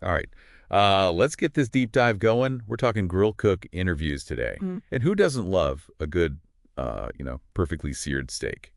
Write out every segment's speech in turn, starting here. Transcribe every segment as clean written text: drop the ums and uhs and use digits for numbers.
All right. Let's get this deep dive going. We're talking grill cook interviews today. Mm. And who doesn't love a good, perfectly seared steak?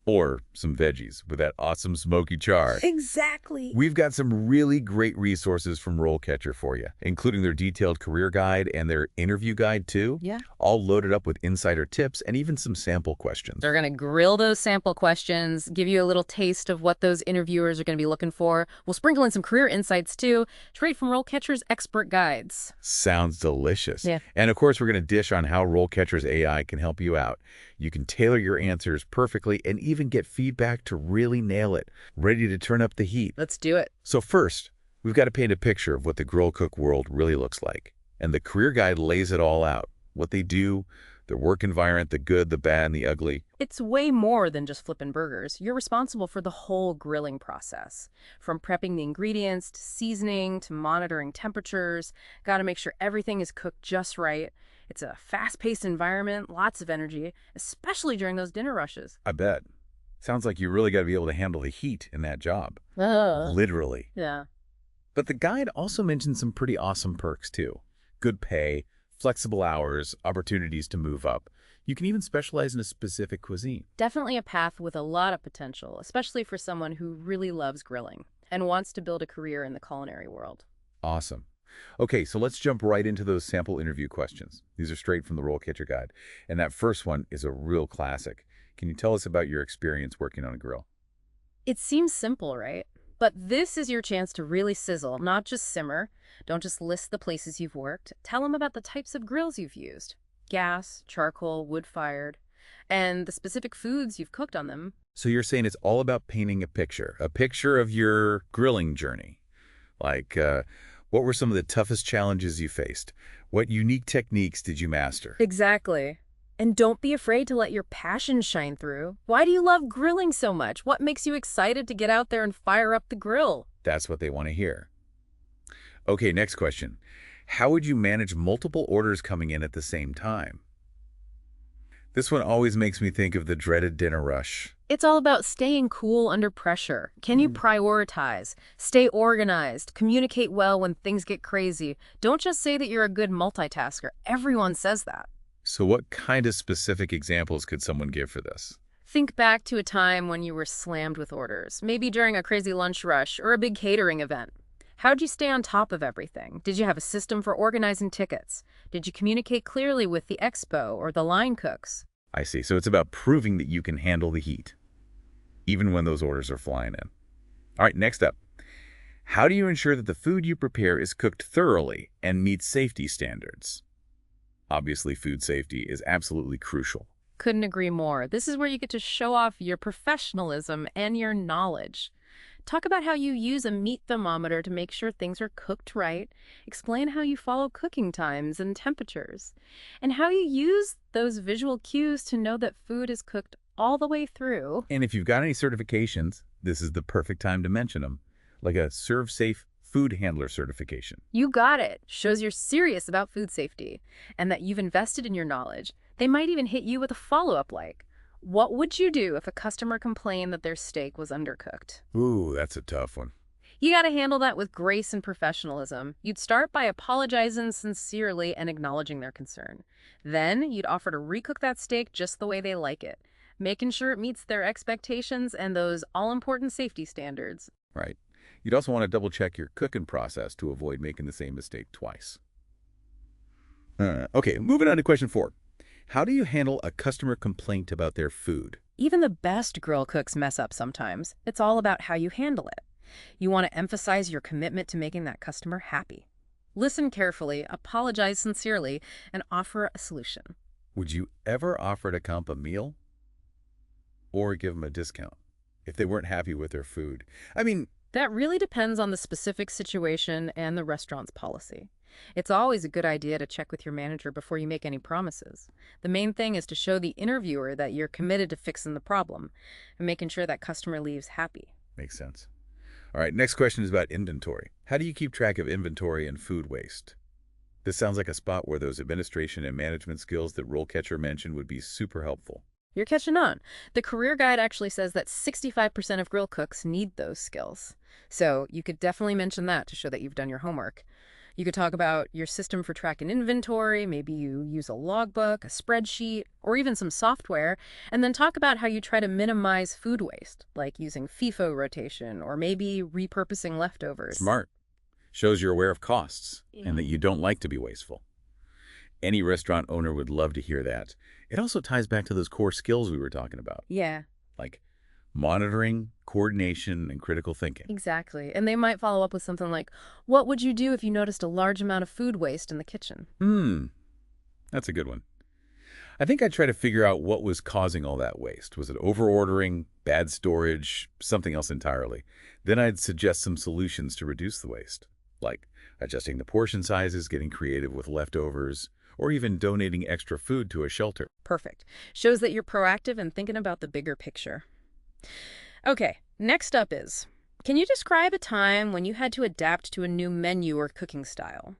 Or some veggies with that awesome smoky char. Exactly. We've got some really great resources from RoleCatcher for you, including their detailed career guide and their interview guide too, Yeah. all loaded up with insider tips and even some sample questions. They're going to grill those sample questions, give you a little taste of what those interviewers are going to be looking for. We'll sprinkle in some career insights too, straight from RoleCatcher's expert guides. Sounds delicious. Yeah. And of course, we're going to dish on how RoleCatcher's AI can help you out. You can tailor your answers perfectly and even get feedback to really nail it, ready to turn up the heat. Let's do it. So first, we've got to paint a picture of what the grill cook world really looks like. And the career guide lays it all out. What they do, their work environment, the good, the bad, and the ugly. It's way more than just flipping burgers. You're responsible for the whole grilling process. From prepping the ingredients, to seasoning, to monitoring temperatures. Got to make sure everything is cooked just right. It's a fast-paced environment, lots of energy, especially during those dinner rushes. I bet. Sounds like you really got to be able to handle the heat in that job. Ugh. Literally. Yeah. But the guide also mentions some pretty awesome perks too. Good pay, flexible hours, opportunities to move up. You can even specialize in a specific cuisine. Definitely a path with a lot of potential, especially for someone who really loves grilling and wants to build a career in the culinary world. Awesome. Okay, so let's jump right into those sample interview questions. These are straight from the RoleCatcher guide. And that first one is a real classic. Can you tell us about your experience working on a grill? It seems simple, right? But this is your chance to really sizzle, not just simmer. Don't just list the places you've worked. Tell them about the types of grills you've used. Gas, charcoal, wood-fired, and the specific foods you've cooked on them. So you're saying it's all about painting a picture of your grilling journey. Like, what were some of the toughest challenges you faced? What unique techniques did you master? Exactly. And don't be afraid to let your passion shine through. Why do you love grilling so much? What makes you excited to get out there and fire up the grill? That's what they want to hear. Okay, next question. How would you manage multiple orders coming in at the same time? This one always makes me think of the dreaded dinner rush. It's all about staying cool under pressure. Can you prioritize? Stay organized. Communicate well when things get crazy. Don't just say that you're a good multitasker. Everyone says that. So what kind of specific examples could someone give for this? Think back to a time when you were slammed with orders, maybe during a crazy lunch rush or a big catering event. How'd you stay on top of everything? Did you have a system for organizing tickets? Did you communicate clearly with the expo or the line cooks? I see. So it's about proving that you can handle the heat, even when those orders are flying in. All right, next up. How do you ensure that the food you prepare is cooked thoroughly and meets safety standards? Obviously, food safety is absolutely crucial. Couldn't agree more. This is where you get to show off your professionalism and your knowledge. Talk about how you use a meat thermometer to make sure things are cooked right. Explain how you follow cooking times and temperatures. And how you use those visual cues to know that food is cooked all the way through. And if you've got any certifications, this is the perfect time to mention them, like a Serve Safe food handler certification. You got it. Shows you're serious about food safety and that you've invested in your knowledge. They might even hit you with a follow-up like, what would you do if a customer complained that their steak was undercooked? Ooh, that's a tough one. You got to handle that with grace and professionalism. You'd start by apologizing sincerely and acknowledging their concern. Then you'd offer to recook that steak just the way they like it, making sure it meets their expectations and those all-important safety standards. Right. You'd also want to double check your cooking process to avoid making the same mistake twice. Okay, moving on to question 4. How do you handle a customer complaint about their food? Even the best grill cooks mess up sometimes. It's all about how you handle it. You want to emphasize your commitment to making that customer happy. Listen carefully, apologize sincerely, and offer a solution. Would you ever offer to comp a meal? Or give them a discount if they weren't happy with their food? I mean, That really depends on the specific situation and the restaurant's policy. It's always a good idea to check with your manager before you make any promises. The main thing is to show the interviewer that you're committed to fixing the problem and making sure that customer leaves happy. makes sense. All right, next question is about inventory. How do you keep track of inventory and food waste? This sounds like a spot where those administration and management skills that RoleCatcher mentioned would be super helpful. You're catching on. The career guide actually says that 65% of grill cooks need those skills. So you could definitely mention that to show that you've done your homework. You could talk about your system for tracking inventory, maybe you use a logbook, a spreadsheet, or even some software, and then talk about how you try to minimize food waste, like using FIFO rotation or maybe repurposing leftovers. Smart. Shows you're aware of costs and that Yeah. you don't like to be wasteful. Any restaurant owner would love to hear that. It also ties back to those core skills we were talking about, Yeah, like monitoring, coordination, and critical thinking. exactly. And they might follow up with something like, what would you do if you noticed a large amount of food waste in the kitchen? That's a good one. I think I'd try to figure out what was causing all that waste. Was it overordering, bad storage, something else entirely? Then I'd suggest some solutions to reduce the waste, like adjusting the portion sizes, getting creative with leftovers, or even donating extra food to a shelter. Perfect. Shows that you're proactive and thinking about the bigger picture. Okay, next up is, can you describe a time when you had to adapt to a new menu or cooking style?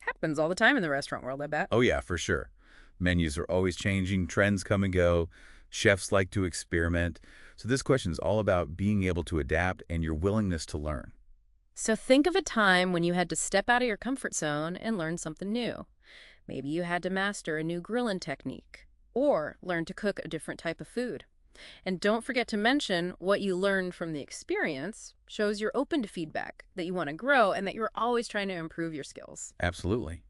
Happens all the time in the restaurant world, I bet. Oh yeah, for sure. Menus are always changing, trends come and go, chefs like to experiment. So this question is all about being able to adapt and your willingness to learn. So think of a time when you had to step out of your comfort zone and learn something new. Maybe you had to master a new grilling technique or learn to cook a different type of food. And don't forget to mention what you learned from the experience shows you're open to feedback, that you want to grow, and that you're always trying to improve your skills. Absolutely.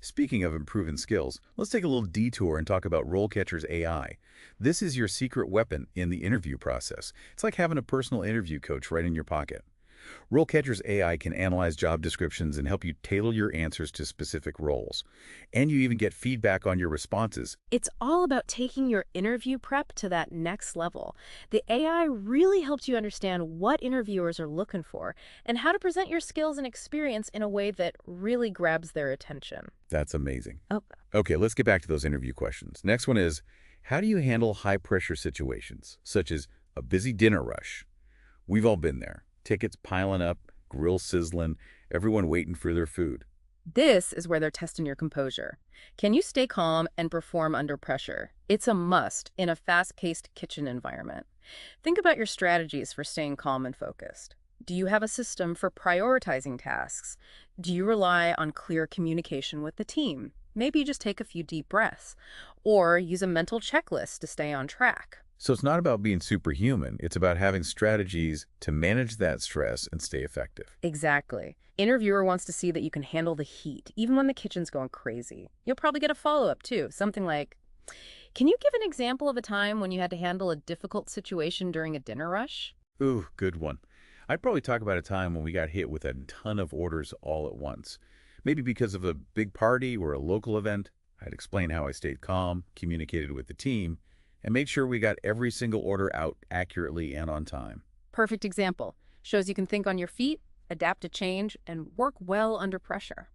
Speaking of improving skills, let's take a little detour and talk about RoleCatcher's AI. This is your secret weapon in the interview process. It's like having a personal interview coach right in your pocket. RoleCatcher's AI can analyze job descriptions and help you tailor your answers to specific roles. And you even get feedback on your responses. It's all about taking your interview prep to that next level. The AI really helps you understand what interviewers are looking for and how to present your skills and experience in a way that really grabs their attention. That's amazing. Oh, Okay, let's get back to those interview questions. Next one is, how do you handle high-pressure situations, such as a busy dinner rush? We've all been there. Tickets piling up, grill sizzling, everyone waiting for their food. this is where they're testing your composure. Can you stay calm and perform under pressure? It's a must in a fast-paced kitchen environment. Think about your strategies for staying calm and focused. Do you have a system for prioritizing tasks? Do you rely on clear communication with the team? Maybe you just take a few deep breaths, or use a mental checklist to stay on track. So it's not about being superhuman. It's about having strategies to manage that stress and stay effective. Exactly. Interviewer wants to see that you can handle the heat, even when the kitchen's going crazy. You'll probably get a follow-up, too. Something like, can you give an example of a time when you had to handle a difficult situation during a dinner rush? Ooh, good one. I'd probably talk about a time when we got hit with a ton of orders all at once. Maybe because of a big party or a local event. I'd explain how I stayed calm, communicated with the team, and made sure we got every single order out accurately and on time. Perfect example. Shows you can think on your feet, adapt to change, and work well under pressure.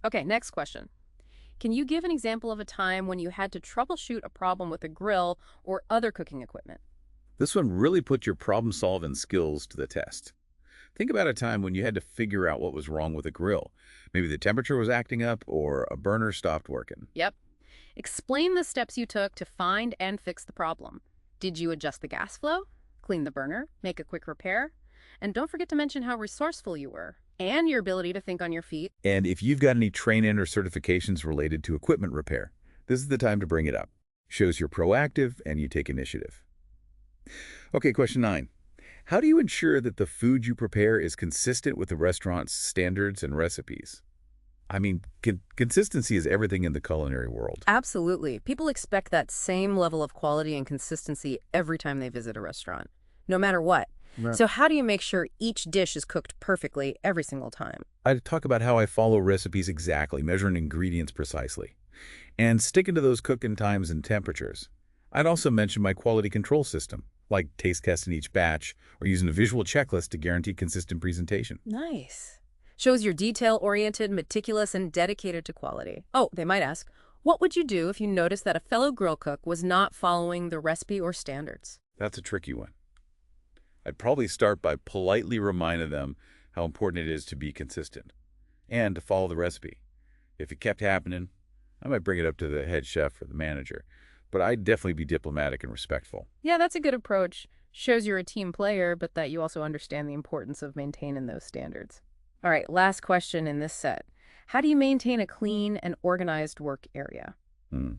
Okay, next question. Can you give an example of a time when you had to troubleshoot a problem with a grill or other cooking equipment? This one really put your problem-solving skills to the test. Think about a time when you had to figure out what was wrong with a grill. Maybe the temperature was acting up or a burner stopped working. Yep. Explain the steps you took to find and fix the problem. Did you adjust the gas flow, clean the burner, make a quick repair? And don't forget to mention how resourceful you were and your ability to think on your feet. And if you've got any training or certifications related to equipment repair, this is the time to bring it up. Shows you're proactive and you take initiative. Okay, question 9. How do you ensure that the food you prepare is consistent with the restaurant's standards and recipes? I mean, consistency is everything in the culinary world. Absolutely. People expect that same level of quality and consistency every time they visit a restaurant, no matter what. Right. So how do you make sure each dish is cooked perfectly every single time? I talk about how I follow recipes exactly, measuring ingredients precisely, and sticking to those cooking times and temperatures. I'd also mention my quality control system, like taste testing each batch or using a visual checklist to guarantee consistent presentation. Nice. Shows you're detail-oriented, meticulous, and dedicated to quality. Oh, they might ask, what would you do if you noticed that a fellow grill cook was not following the recipe or standards? That's a tricky one. I'd probably start by politely reminding them how important it is to be consistent and to follow the recipe. If it kept happening, I might bring it up to the head chef or the manager. but I'd definitely be diplomatic and respectful. Yeah, that's a good approach. Shows you're a team player, but that you also understand the importance of maintaining those standards. All right, last question in this set. How do you maintain a clean and organized work area? Hmm.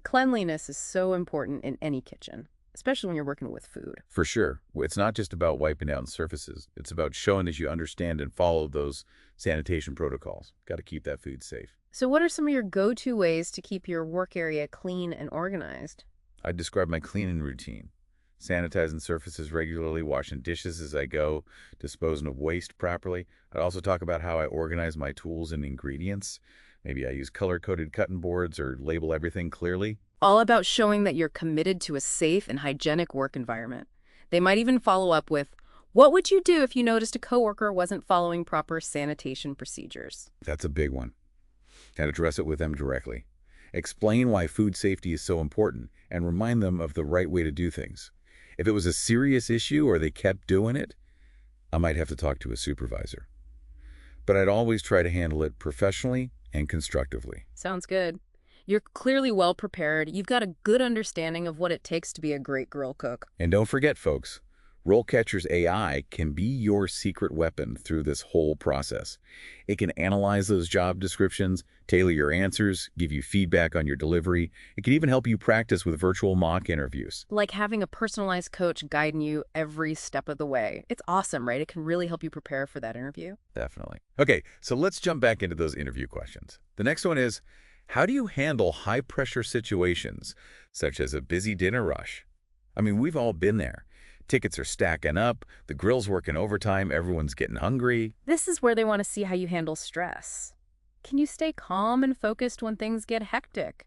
Cleanliness is so important in any kitchen, especially when you're working with food. For sure. It's not just about wiping down surfaces. It's about showing that you understand and follow those sanitation protocols. Got to keep that food safe. So what are some of your go-to ways to keep your work area clean and organized? I'd describe my cleaning routine. Sanitizing surfaces regularly, washing dishes as I go, disposing of waste properly. I'd also talk about how I organize my tools and ingredients. Maybe I use color-coded cutting boards or label everything clearly. All about showing that you're committed to a safe and hygienic work environment. They might even follow up with, what would you do if you noticed a coworker wasn't following proper sanitation procedures? That's a big one. And address it with them directly. Explain why food safety is so important and remind them of the right way to do things. If it was a serious issue or they kept doing it, I might have to talk to a supervisor. But I'd always try to handle it professionally and constructively. Sounds good. You're clearly well prepared. You've got a good understanding of what it takes to be a great grill cook. And don't forget, folks, RoleCatcher's AI can be your secret weapon through this whole process. It can analyze those job descriptions, tailor your answers, give you feedback on your delivery. It can even help you practice with virtual mock interviews. Like having a personalized coach guiding you every step of the way. It's awesome, right? It can really help you prepare for that interview. Definitely. Okay, so let's jump back into those interview questions. The next one is, how do you handle high-pressure situations, such as a busy dinner rush? I mean, we've all been there. Tickets are stacking up, the grill's working overtime, everyone's getting hungry. This is where they want to see how you handle stress. Can you stay calm and focused when things get hectic?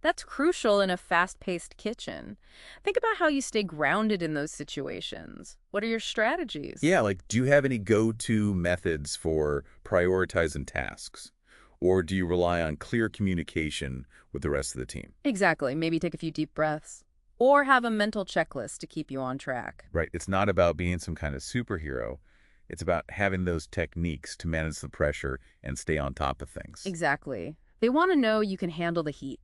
That's crucial in a fast-paced kitchen. Think about how you stay grounded in those situations. What are your strategies? Yeah, like, do you have any go-to methods for prioritizing tasks? Or do you rely on clear communication with the rest of the team? Exactly. Maybe take a few deep breaths. Or have a mental checklist to keep you on track. Right, it's not about being some kind of superhero. It's about having those techniques to manage the pressure and stay on top of things. Exactly. They want to know you can handle the heat.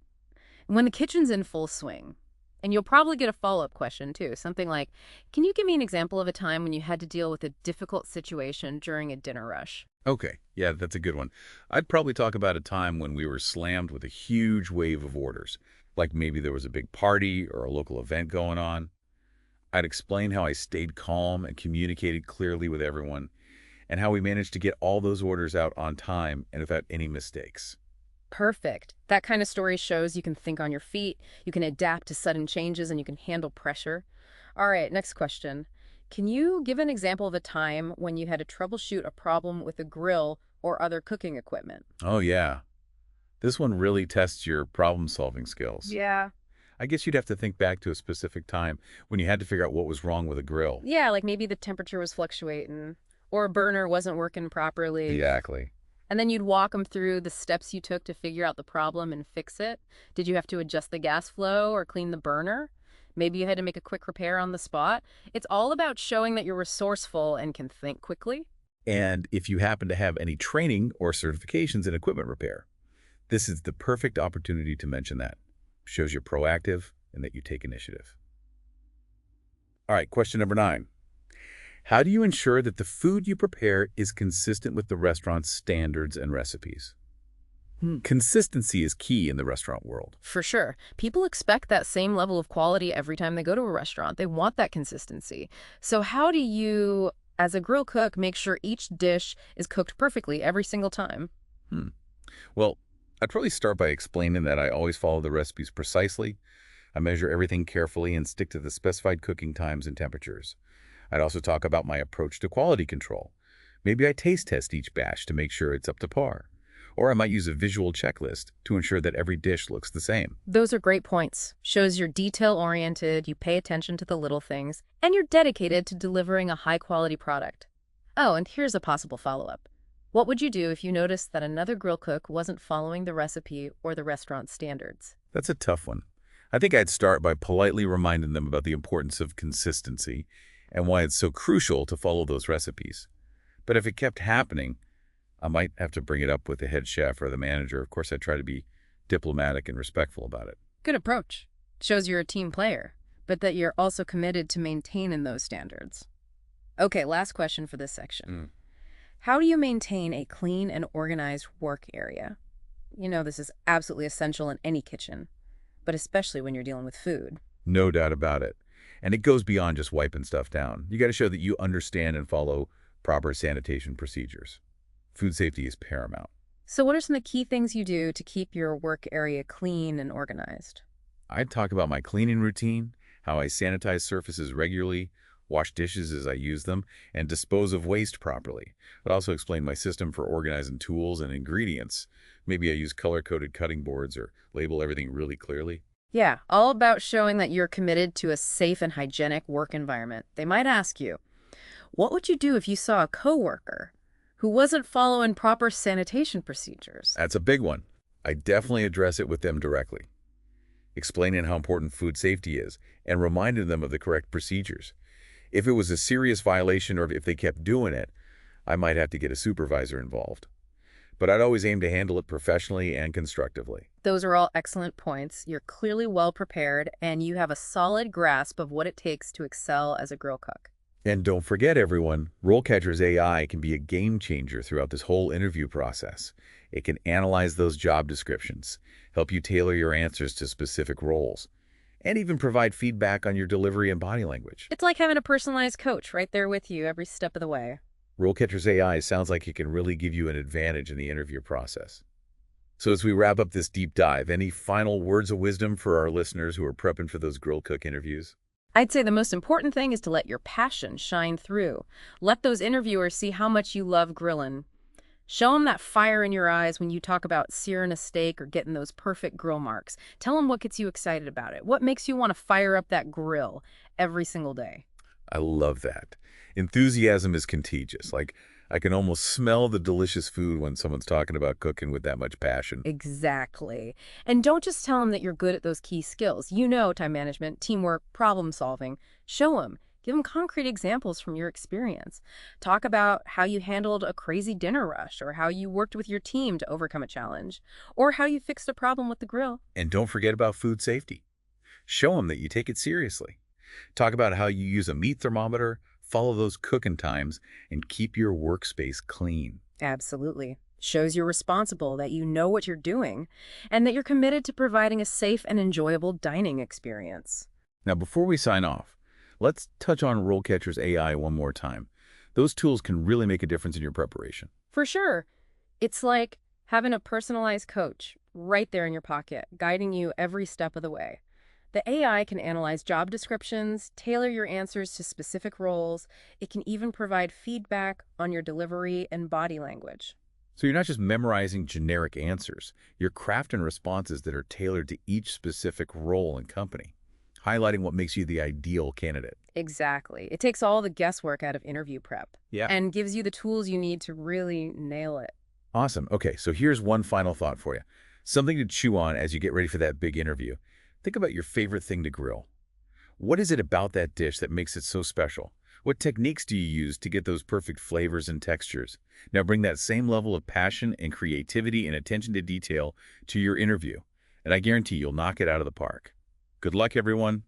And when the kitchen's in full swing, and you'll probably get a follow-up question too, something like, can you give me an example of a time when you had to deal with a difficult situation during a dinner rush? Okay, yeah, that's a good one. I'd probably talk about a time when we were slammed with a huge wave of orders, like maybe there was a big party or a local event going on. I'd explain how I stayed calm and communicated clearly with everyone, and how we managed to get all those orders out on time and without any mistakes. Perfect. That kind of story shows you can think on your feet, you can adapt to sudden changes, and you can handle pressure. All right, next question. Can you give an example of a time when you had to troubleshoot a problem with a grill or other cooking equipment? Oh, yeah. This one really tests your problem-solving skills. Yeah. I guess you'd have to think back to a specific time when you had to figure out what was wrong with a grill. Yeah, like maybe the temperature was fluctuating or a burner wasn't working properly. Exactly. And then you'd walk them through the steps you took to figure out the problem and fix it. Did you have to adjust the gas flow or clean the burner? Maybe you had to make a quick repair on the spot. It's all about showing that you're resourceful and can think quickly. And if you happen to have any training or certifications in equipment repair, this is the perfect opportunity to mention that. Shows you're proactive and that you take initiative. All right, question number 9. How do you ensure that the food you prepare is consistent with the restaurant's standards and recipes? Consistency is key in the restaurant world. For sure. People expect that same level of quality every time they go to a restaurant. They want that consistency. So how do you, as a grill cook, make sure each dish is cooked perfectly every single time? Well, I'd probably start by explaining that I always follow the recipes precisely. I measure everything carefully and stick to the specified cooking times and temperatures. I'd also talk about my approach to quality control. Maybe I taste test each batch to make sure it's up to par. Or I might use a visual checklist to ensure that every dish looks the same. Those are great points. Shows you're detail-oriented, you pay attention to the little things, and you're dedicated to delivering a high-quality product. Oh, and here's a possible follow-up. What would you do if you noticed that another grill cook wasn't following the recipe or the restaurant standards? That's a tough one. I think I'd start by politely reminding them about the importance of consistency and why it's so crucial to follow those recipes. But if it kept happening, I might have to bring it up with the head chef or the manager. Of course, I'd try to be diplomatic and respectful about it. Good approach. Shows you're a team player, but that you're also committed to maintaining those standards. Okay, last question for this section. How do you maintain a clean and organized work area? You know, this is absolutely essential in any kitchen, but especially when you're dealing with food. No doubt about it. And it goes beyond just wiping stuff down. You got to show that you understand and follow proper sanitation procedures. Food safety is paramount. So what are some of the key things you do to keep your work area clean and organized? I talk about my cleaning routine, how I sanitize surfaces regularly, wash dishes as I use them, and dispose of waste properly. But also explain my system for organizing tools and ingredients. Maybe I use color-coded cutting boards or label everything really clearly. Yeah, all about showing that you're committed to a safe and hygienic work environment. They might ask you, what would you do if you saw a coworker who wasn't following proper sanitation procedures? That's a big one. I definitely address it with them directly, explaining how important food safety is and reminding them of the correct procedures. If it was a serious violation or if they kept doing it, I might have to get a supervisor involved. But I'd always aim to handle it professionally and constructively. Those are all excellent points. You're clearly well prepared, and you have a solid grasp of what it takes to excel as a grill cook. And don't forget, everyone, RoleCatcher's AI can be a game changer throughout this whole interview process. It can analyze those job descriptions, help you tailor your answers to specific roles, and even provide feedback on your delivery and body language. It's like having a personalized coach right there with you every step of the way. RoleCatcher's AI sounds like it can really give you an advantage in the interview process. So as we wrap up this deep dive, any final words of wisdom for our listeners who are prepping for those grill cook interviews? I'd say the most important thing is to let your passion shine through. Let those interviewers see how much you love grilling. Show them that fire in your eyes when you talk about searing a steak or getting those perfect grill marks. Tell them what gets you excited about it. What makes you want to fire up that grill every single day? I love that. Enthusiasm is contagious. Like, I can almost smell the delicious food when someone's talking about cooking with that much passion. Exactly. And don't just tell them that you're good at those key skills. You know, time management, teamwork, problem solving. Show them. Give them concrete examples from your experience. Talk about how you handled a crazy dinner rush, or how you worked with your team to overcome a challenge, or how you fixed a problem with the grill. And don't forget about food safety. Show them that you take it seriously. Talk about how you use a meat thermometer, follow those cooking times, and keep your workspace clean. Absolutely. Shows you're responsible, that you know what you're doing, and that you're committed to providing a safe and enjoyable dining experience. Now, before we sign off, let's touch on RoleCatcher's AI one more time. Those tools can really make a difference in your preparation. For sure. It's like having a personalized coach right there in your pocket, guiding you every step of the way. The AI can analyze job descriptions, tailor your answers to specific roles. It can even provide feedback on your delivery and body language. So you're not just memorizing generic answers. You're crafting responses that are tailored to each specific role and company, highlighting what makes you the ideal candidate. Exactly. It takes all the guesswork out of interview prep. Yeah. And gives you the tools you need to really nail it. Awesome. Okay, so here's one final thought for you. Something to chew on as you get ready for that big interview. Think about your favorite thing to grill. What is it about that dish that makes it so special? What techniques do you use to get those perfect flavors and textures? Now bring that same level of passion and creativity and attention to detail to your interview, and I guarantee you'll knock it out of the park. Good luck, everyone.